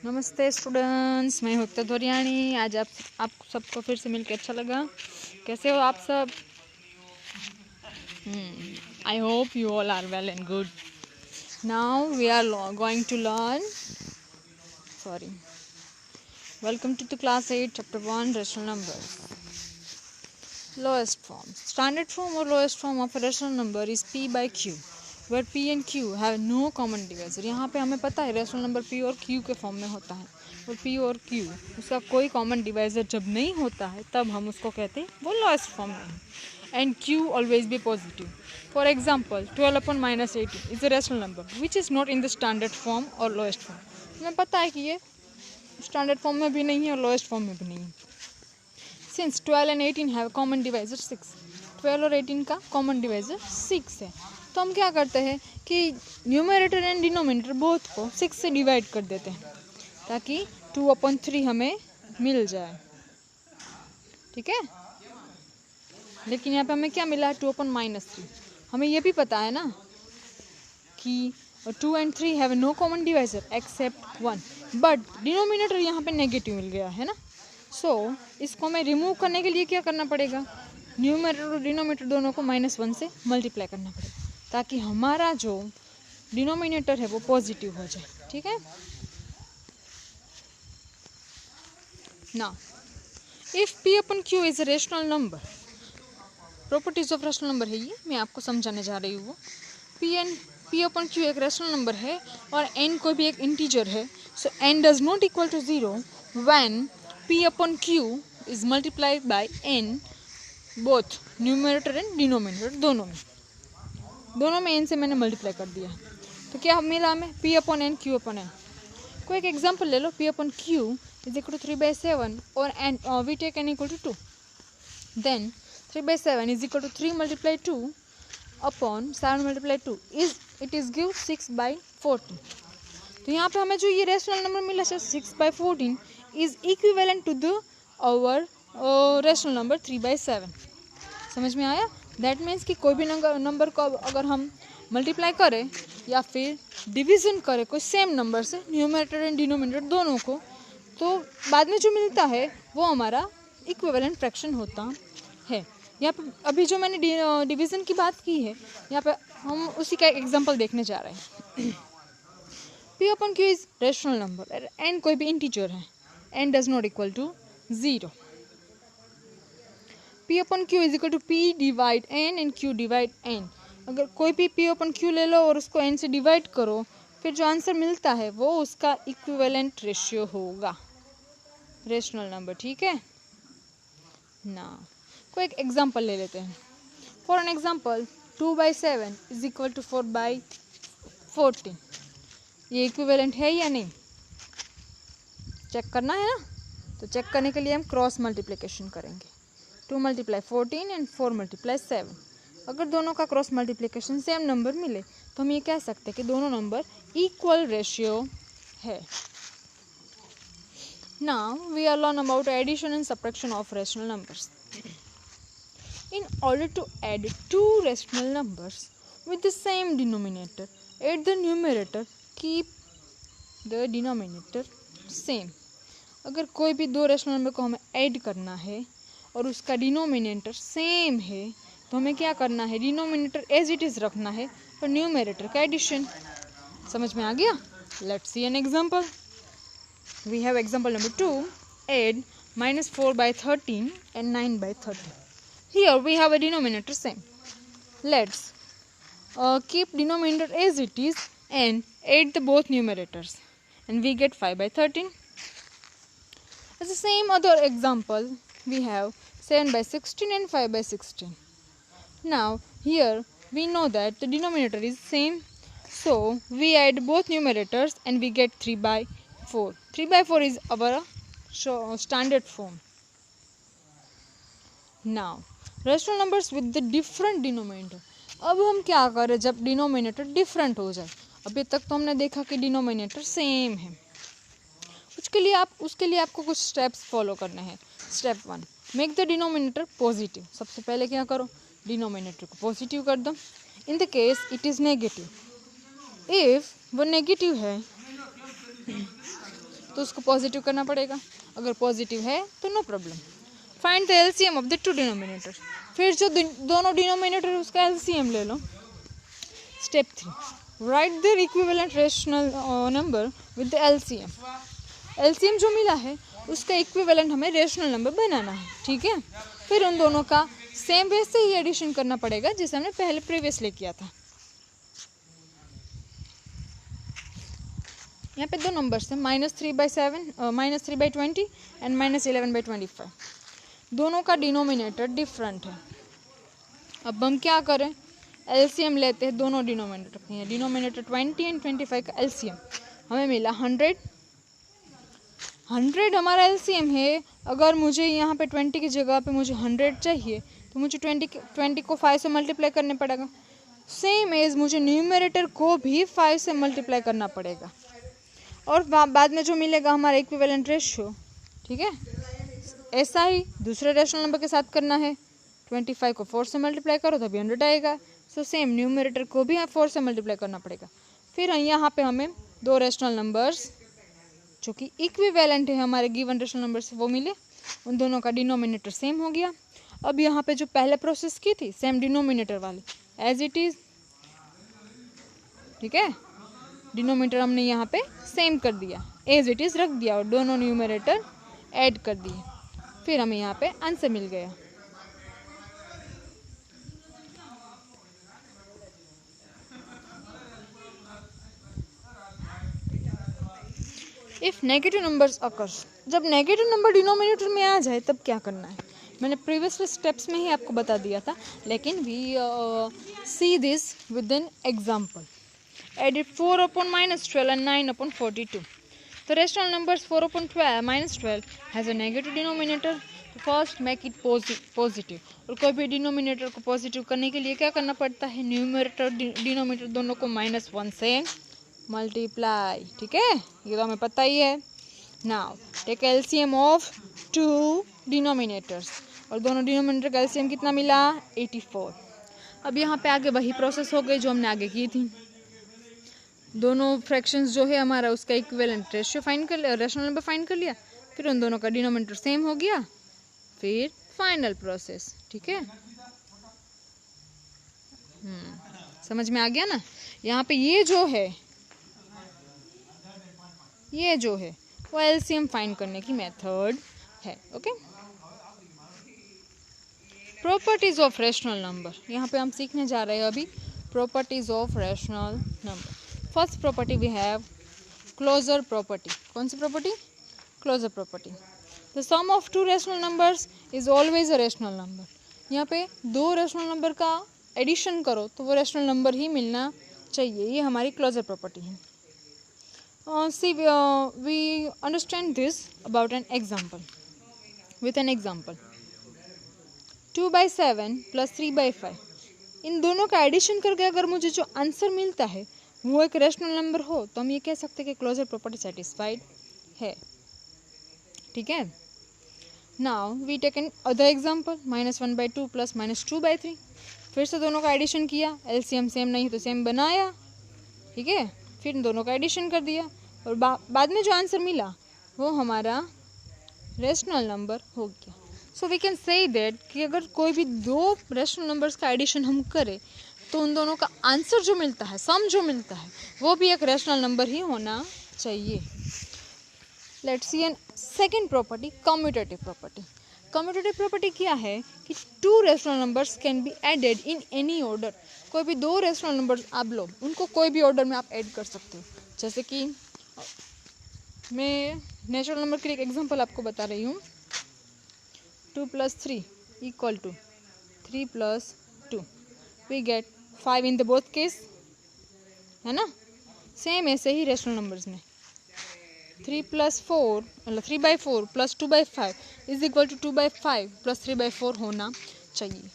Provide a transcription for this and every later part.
नमस्ते स्टूडेंट्स, मैं हूं धोरियाणी। आज आप सबको फिर से मिलकर अच्छा लगा। कैसे हो आप सब? I hope you all are well and good. Now we are going to learn welcome to the class 8 chapter 1 rational numbers. Lowest form. Standard form or lowest form of a rational number is p by q, where p and q have no common divisor. यहाँ पे हमें पता है rational number p और q के form में होता है, और p और q उसका कोई कॉमन डिवाइजर जब नहीं होता है तब हम उसको कहते हैं वो लोएस्ट फॉर्म में है। And q always be positive. For example 12/-18 is a rational number which is not in the standard form or lowest form. हमें पता है कि ये स्टैंडर्ड फॉर्म में भी नहीं है और लोएस्ट फॉर्म में भी नहीं है। Since 12 and 18 have common divisor 6, 12 और 18 का कॉमन डिवाइजर 6 है, तो हम क्या करते हैं कि न्यूमरेटर एंड डिनोमिनेटर बोथ को 6 से डिवाइड कर देते हैं ताकि 2/3 हमें मिल जाए। ठीक है, लेकिन यहाँ पे हमें क्या मिला है 2/-3। हमें ये भी पता है ना कि 2 and 3 have no common divisor except 1, but denominator यहाँ पे नेगेटिव मिल गया है ना। सो इसको हमें रिमूव करने के लिए क्या करना पड़ेगा, न्यूमरेटर और डिनोमिनेटर दोनों को -1 से मल्टीप्लाई करना पड़ेगा ताकि हमारा जो डिनोमिनेटर है वो पॉजिटिव हो जाए। ठीक है ना। If p/q is a rational number, properties of rational number है ये, मैं आपको समझाने जा रही हूँ। p/q एक रेशनल नंबर है और n कोई भी एक इंटीजर है। So n does not equal to 0 when p/q is multiplied by n both numerator and denominator, दोनों में n से मैंने मल्टीप्लाई कर दिया है। तो क्या मिला हमें p/n q/n। कोई एक एग्जांपल ले लो, p/q is equal to 3/7 और n we take n equal to 2, then 3/7 is equal to 3 multiply 2 upon 7 multiply 2 it is give 6/14। तो यहाँ पे हमें जो ये रेशनल नंबर मिला है 6/14 is equivalent to the our rational number 3/7। समझ में आया? दैट मीन्स कि कोई भी नंबर को अगर हम मल्टीप्लाई करें या फिर डिवीजन करें कोई सेम नंबर से, न्यूमरेटर एंड डिनोमिनेटर दोनों को, तो बाद में जो मिलता है वो हमारा इक्विवेलेंट फ्रैक्शन होता है। यहाँ पे अभी जो मैंने डिवीजन की बात की है, यहाँ पे हम उसी का एक एग्जाम्पल देखने जा रहे हैं। p/q is rational number, n कोई भी इंटीजर है, n does not equal to 0। p/q is equal to p divide n and q divide n। अगर कोई भी p/q ले लो और उसको n से डिवाइड करो, फिर जो आंसर मिलता है वो उसका इक्विवेलेंट रेशियो होगा, रेशनल नंबर। ठीक है ना। कोई एक एग्जांपल ले लेते हैं। For an example 2/7 is equal to 4/14। ये इक्विवेलेंट है या नहीं, चेक करना है ना। तो चेक करने के लिए हम क्रॉस मल्टीप्लिकेशन करेंगे। 2 × 14 एंड 4 × 7। अगर दोनों का क्रॉस मल्टीप्लिकेशन सेम नंबर मिले तो हम ये कह सकते हैं कि दोनों नंबर इक्वल रेशियो है। Now we are learn about addition and subtraction of rational numbers. In order to add two rational numbers with the same denominator, add the numerator, keep the denominator same। अगर कोई भी दो rational number को हमें add करना है और उसका डिनोमिनेटर सेम है तो हमें क्या करना है, डिनोमिनेटर एज इट इज रखना है और न्यूमरेटर का एडिशन। समझ में आ गया? Let's see an example. We have example number 2, add -4/13 and 9/13। Here we have a denominator same. Let's keep denominator as it is and add the both numerators and we get 5/13. As the same other example we have 7/16 and 5/16. Now here we know that the denominator is same, so we add both numerators and we get 3/4. 3/4 is our standard form. Now rational numbers with the different denominator. अब हम क्या करें जब denominator different हो जाए? अभी तक तो हमने देखा कि डिनोमिनेटर सेम है। उसके लिए आपको कुछ स्टेप्स फॉलो करने हैं। Step 1, make the denominator positive. सबसे पहले क्या करो, डिनोमिनेटर को पॉजिटिव कर दो। In the case it is negative, if वो नेगेटिव है तो उसको पॉजिटिव करना पड़ेगा, अगर पॉजिटिव है तो no problem. Find the LCM of the two denominator, फिर जो दोनों डिनोमिनेटर है उसका एलसीएम ले लो। Step 3, write their equivalent rational number with the LCM. LCM जो मिला है उसका इक्विवेलेंट हमें रेशनल नंबर बनाना है, ठीक है। फिर उन दोनों का सेम वे से ही एडिशन करना पड़ेगा जैसे हमने पहले प्रीवियसली किया था। यहाँ पे दो नंबर्स हैं, -3/20 एंड -11/25। दोनों का डिनोमिनेटर डिफरेंट है। अब हम क्या करें, एलसीएम लेते हैं दोनों डिनोमिनेटर के। डिनोमिनेटर 20 एंड 25 का एलसीएम हमें मिला 100 हमारा एलसीएम है। अगर मुझे यहाँ पे 20 की जगह पे मुझे 100 चाहिए तो मुझे 20 को 5 से मल्टीप्लाई करने पड़ेगा। सेम एज मुझे न्यूमरेटर को भी 5 से मल्टीप्लाई करना पड़ेगा और बाद में जो मिलेगा हमारा इक्विवेलेंट रेशियो, ठीक है। ऐसा ही दूसरे रेशनल नंबर के साथ करना है। 25 को 4 से मल्टीप्लाई करो तभी 100 आएगा। सो सेम न्यूमरेटर को भी 4 से मल्टीप्लाई करना पड़ेगा। फिर यहाँ पे हमें दो रेशनल नंबर्स जो कि इक्विवेलेंट है हमारे गिवन रेशनल नंबर से वो मिले, उन दोनों का डिनोमिनेटर सेम हो गया। अब यहाँ पे जो पहले प्रोसेस की थी सेम डिनोमिनेटर वाली एज इट इज, ठीक है। डिनोमिनेटर हमने यहाँ पे सेम कर दिया, एज इट इज रख दिया और दोनों न्यूमरेटर ऐड कर दिए। फिर हमें यहाँ पे आंसर मिल गया। इफ नेगेटिव नंबर्स अकर्स, जब नेगेटिव नंबर डिनोमिनेटर में आ जाए तब क्या करना है, मैंने प्रीवियस स्टेप्स में ही आपको बता दिया था, लेकिन we see this with an example. Edit 4/-12 and 9/42. The rational numbers 4/12 has a negative denominator. तो फर्स्ट मेक इट पॉजिटिव, और कोई भी डिनोमिनेटर को पॉजिटिव करने के लिए क्या करना पड़ता है, न्यूमरेटर डिनोमिनेटर दोनों को -1 से मल्टीप्लाई, ठीक है। ये तो हमें पता ही है। Now take LCM of two denominators, और दोनों डिनोमिनेटर का एलसीएम कितना मिला, 84। अब यहाँ पे आगे वही प्रोसेस हो गई जो हमने आगे की थी। दोनों फ्रैक्शंस जो है हमारा उसका इक्विवेलेंट रेशियो फाइंड कर लिया, रेशनल नंबर फाइंड कर लिया, फिर उन दोनों का डिनोमिनेटर सेम हो गया, फिर फाइनल प्रोसेस, ठीक है। समझ में आ गया ना। यहाँ पे ये जो है वो एलसीएम फाइंड करने की मेथड है, okay. Properties of rational number, यहाँ पे हम सीखने जा रहे हैं अभी properties of rational number. First property we have closure property. कौन सी property, closure property. The sum of two rational numbers is always a rational number. यहाँ पे दो रेशनल नंबर का एडिशन करो तो वो रेशनल नंबर ही मिलना चाहिए, ये हमारी क्लोजर प्रॉपर्टी है। See, we understand this about an example. With an example, 2/7 + 3/5, इन दोनों का एडिशन करके अगर मुझे जो आंसर मिलता है वो एक रेशनल नंबर हो तो हम ये कह सकते हैं कि क्लोजर प्रॉपर्टी सेटिस्फाइड है, ठीक है। Now we take another example, -1/2 + -2/3। फिर से दोनों का एडिशन किया, एलसीएम सेम नहीं तो सेम बनाया, ठीक है। फिर दोनों का एडिशन कर दिया और बाद में जो आंसर मिला वो हमारा रेशनल नंबर हो गया। So we can say that कि अगर कोई भी दो रेशनल नंबर्स का एडिशन हम करें तो उन दोनों का आंसर जो मिलता है, सम जो मिलता है, वो भी एक रेशनल नंबर ही होना चाहिए। Let's see an second property, commutative property. Commutative property क्या है कि two rational numbers can be added in any order. कोई भी दो रेशनल नंबर्स आप लो, उनको कोई भी ऑर्डर में आप ऐड कर सकते हो। जैसे कि मैं नेचुरल नंबर के लिए एक एग्जांपल आपको बता रही हूँ। 2 + 3 = 3 + 2, we get 5 in the both case, है ना। सेम ऐसे ही रेशनल नंबर्स में 3/4 + 2/5 = 2/5 + 3/4 होना चाहिए।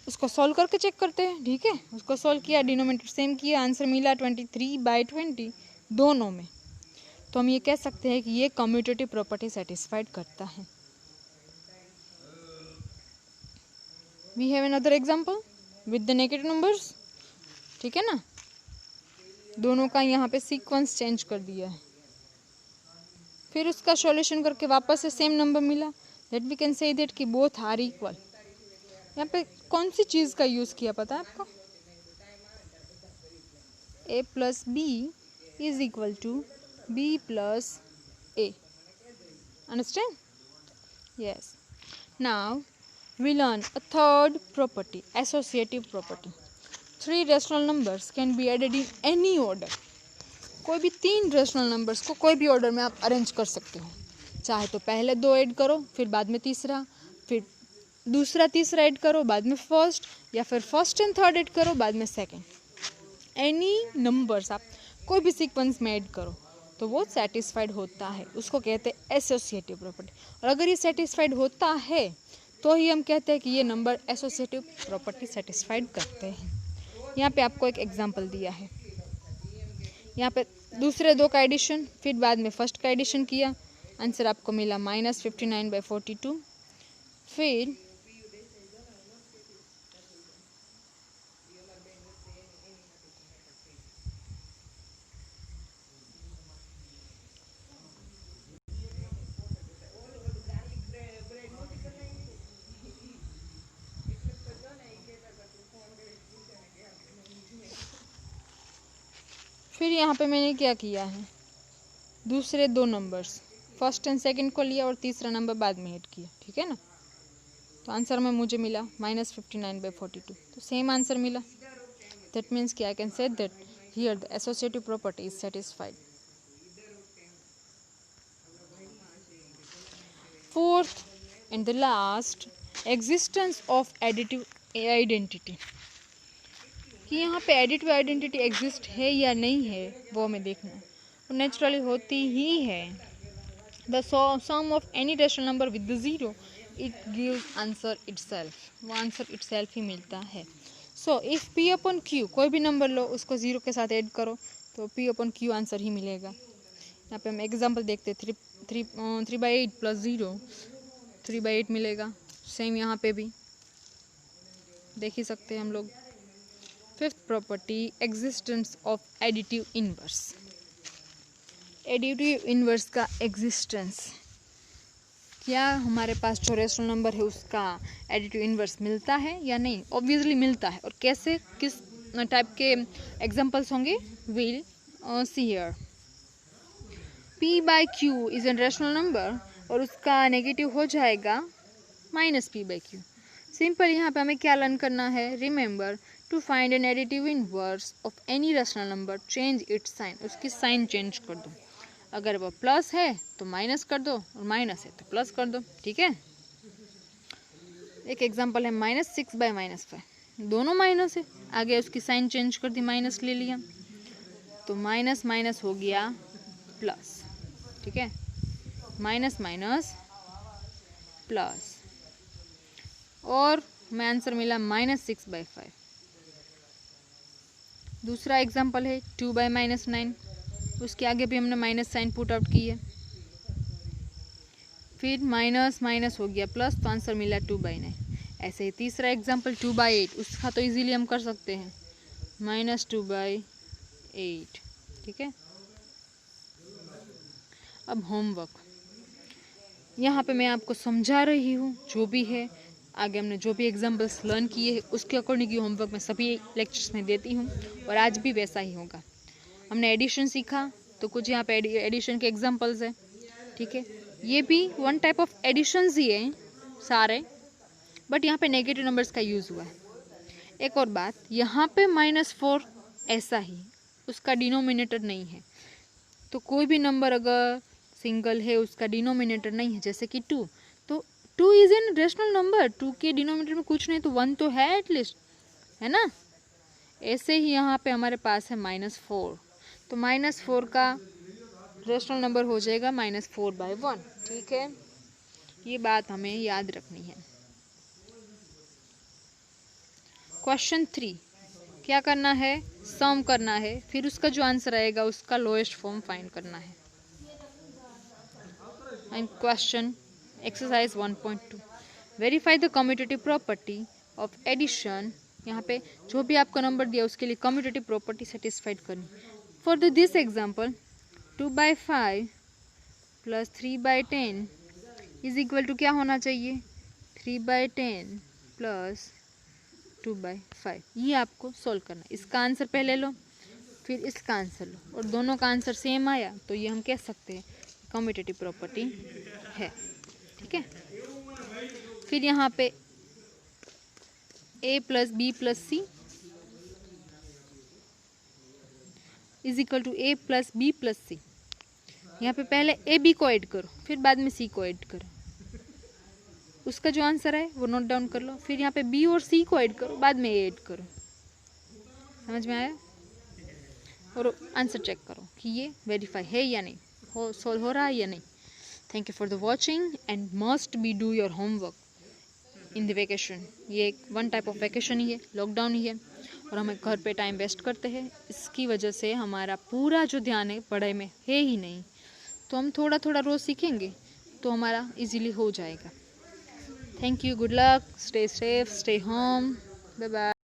उसको सॉल्व करके चेक करते हैं, ठीक है। उसको सॉल्व किया, डिनोमिनेटर सेम किया, आंसर मिला 23/20 दोनों में, तो हम ये कह सकते हैं कि ये कम्यूटेटिव प्रॉपर्टी सेटिस्फाइड करता है। We have another example with the negative numbers, ठीक है ना। दोनों का यहाँ पे सीक्वेंस चेंज कर दिया है। फिर उसका सॉल्यूशन करके वापस से सेम नंबर मिला, that we can say that कि बोथ आर इक्वल। यहाँ पे कौन सी चीज़ का यूज़ किया पता है आपको? a plus B is equal to B plus A. Understand? Yes. Now we learn a third property, associative property. Three rational numbers can be added in any order. कोई भी तीन रेशनल नंबर्स को कोई भी ऑर्डर में आप arrange कर सकते हो। चाहे तो पहले दो ऐड करो, फिर बाद में तीसरा, फिर दूसरा तीसरा ऐड करो, बाद में फर्स्ट, या फिर फर्स्ट एंड थर्ड ऐड करो, बाद में सेकंड। एनी नंबर्स आप कोई भी सीक्वेंस में ऐड करो तो वो सेटिस्फाइड होता है, उसको कहते हैं एसोसिएटिव प्रॉपर्टी। और अगर ये सेटिस्फाइड होता है तो ही हम कहते हैं कि ये नंबर एसोसिएटिव प्रॉपर्टी सेटिस्फाइड करते हैं। यहाँ पे आपको एक एग्जांपल दिया है। यहाँ पे दूसरे दो का एडिशन, फिर बाद में फर्स्ट का एडिशन किया, आंसर आपको मिला -59/42। फिर यहाँ पे मैंने क्या किया है, दूसरे दो नंबर्स फर्स्ट एंड सेकंड को लिया और तीसरा नंबर बाद में ऐड किया, ठीक है ना। तो आंसर में मुझे मिला -59/42, तो सेम आंसर मिला। दैट मीन्स कि I can say that here the associative property is satisfied. Fourth and the last, existence of additive identity. कि यहाँ पे एडिटिव आइडेंटिटी एग्जिस्ट है या नहीं है वो हमें देखना है। वो नेचुरली होती ही है। The sum of any rational number with the zero it gives answer itself, वो आंसर इटसेल्फ ही मिलता है। So if P upon Q, कोई भी नंबर लो उसको जीरो के साथ ऐड करो तो पी अपॉन क्यू आंसर ही मिलेगा। यहाँ पे हम एग्जाम्पल देखते हैं, 3/8 प्लस 0 3/8 मिलेगा। सेम यहाँ पे भी देख ही सकते हैं हम लोग। Fifth property, existence of additive inverse. Additive inverse का एग्जिस्टेंस, क्या हमारे पास जो रेशनल नंबर है उसका एडिटिव इनवर्स मिलता है या नहीं? ऑब्वियसली मिलता है। और कैसे, किस टाइप के एग्जांपल्स होंगे, will see here. p/q is an rational number और उसका नेगेटिव हो जाएगा -p/q। सिंपल यहाँ पे हमें क्या लर्न करना है, remember to find an additive inverse of any rational number change its sign, उसकी साइन चेंज कर दो। अगर वो प्लस है तो माइनस कर दो और माइनस है तो प्लस कर दो, ठीक है। एक एग्जांपल है -6/-5, दोनों माइनस है, आगे उसकी साइन चेंज कर दी, माइनस ले लिया तो माइनस माइनस हो गया प्लस, ठीक है। माइनस माइनस प्लस, और हमें आंसर मिला -6/5। दूसरा एग्जांपल है 2/-9, उसके आगे भी हमने माइनस साइन पुट आउट की है, फिर माइनस माइनस हो गया प्लस, तो आंसर मिला 2/9। ऐसे ही तीसरा एग्जांपल 2/8, उसका तो इजीली हम कर सकते हैं -2/8, ठीक है। अब होमवर्क, यहाँ पे मैं आपको समझा रही हूँ जो भी है, आगे हमने जो भी एग्जाम्पल्स लर्न किए हैं उसके अकॉर्डिंग होमवर्क मैं सभी लेक्चर्स में देती हूँ और आज भी वैसा ही होगा। हमने एडिशन सीखा तो कुछ यहाँ पे एडिशन के एग्जाम्पल्स है, ठीक है। ये भी वन टाइप ऑफ एडिशंस ही है सारे, बट यहाँ पे नेगेटिव नंबर्स का यूज़ हुआ है। एक और बात, यहाँ पे -4 ऐसा ही, उसका डिनोमिनेटर नहीं है। तो कोई भी नंबर अगर सिंगल है उसका डिनोमिनेटर नहीं है, जैसे कि 2, तो 2 इज एन रेशनल नंबर, 2 के डिनोमिनेटर में कुछ नहीं तो 1 तो है एटलीस्ट, है ना। ऐसे ही यहाँ पे हमारे पास है -4, तो -4 का रेशनल नंबर हो जाएगा -4/1, ठीक है। ये बात हमें याद रखनी है। क्वेश्चन 3, क्या करना है, सम करना है, फिर उसका जो आंसर आएगा उसका लोएस्ट फॉर्म फाइंड करना है। And question exercise 1.2, verify the commutative property of addition. यहाँ पे जो भी आपका नंबर दिया उसके लिए कम्यूटेटिव प्रॉपर्टी सेटिस्फाइड करनी। For this example 2/5 plus 3/10 is equal to क्या होना चाहिए, 3/10 प्लस 2/5। ये आपको सॉल्व करना है। इसका आंसर पहले लो, फिर इसका आंसर लो, और दोनों का आंसर सेम आया तो ये हम कह सकते हैं कम्यूटेटिव प्रॉपर्टी है। ठीक है, फिर यहाँ पे a plus B plus C is equal to a plus B plus C. यहाँ पे पहले ए बी को ऐड करो, फिर बाद में सी को ऐड करो। उसका जो आंसर है वो नोट डाउन कर लो, फिर यहाँ पे बी और सी को ऐड करो, बाद में ए ऐड करो। समझ में आया? और आंसर चेक करो कि ये वेरीफाई है या नहीं, हो सॉल्व हो रहा है या नहीं। Thank you for the watching and must be do your homework in the vacation. ये एक वन टाइप ऑफ वेकेशन ही है, लॉकडाउन ही है, और हम घर पे टाइम वेस्ट करते हैं। इसकी वजह से हमारा पूरा जो ध्यान है पढ़ाई में है ही नहीं। तो हम थोड़ा थोड़ा रोज़ सीखेंगे तो हमारा इजीली हो जाएगा। Thank you, good luck, stay safe, stay home, bye bye.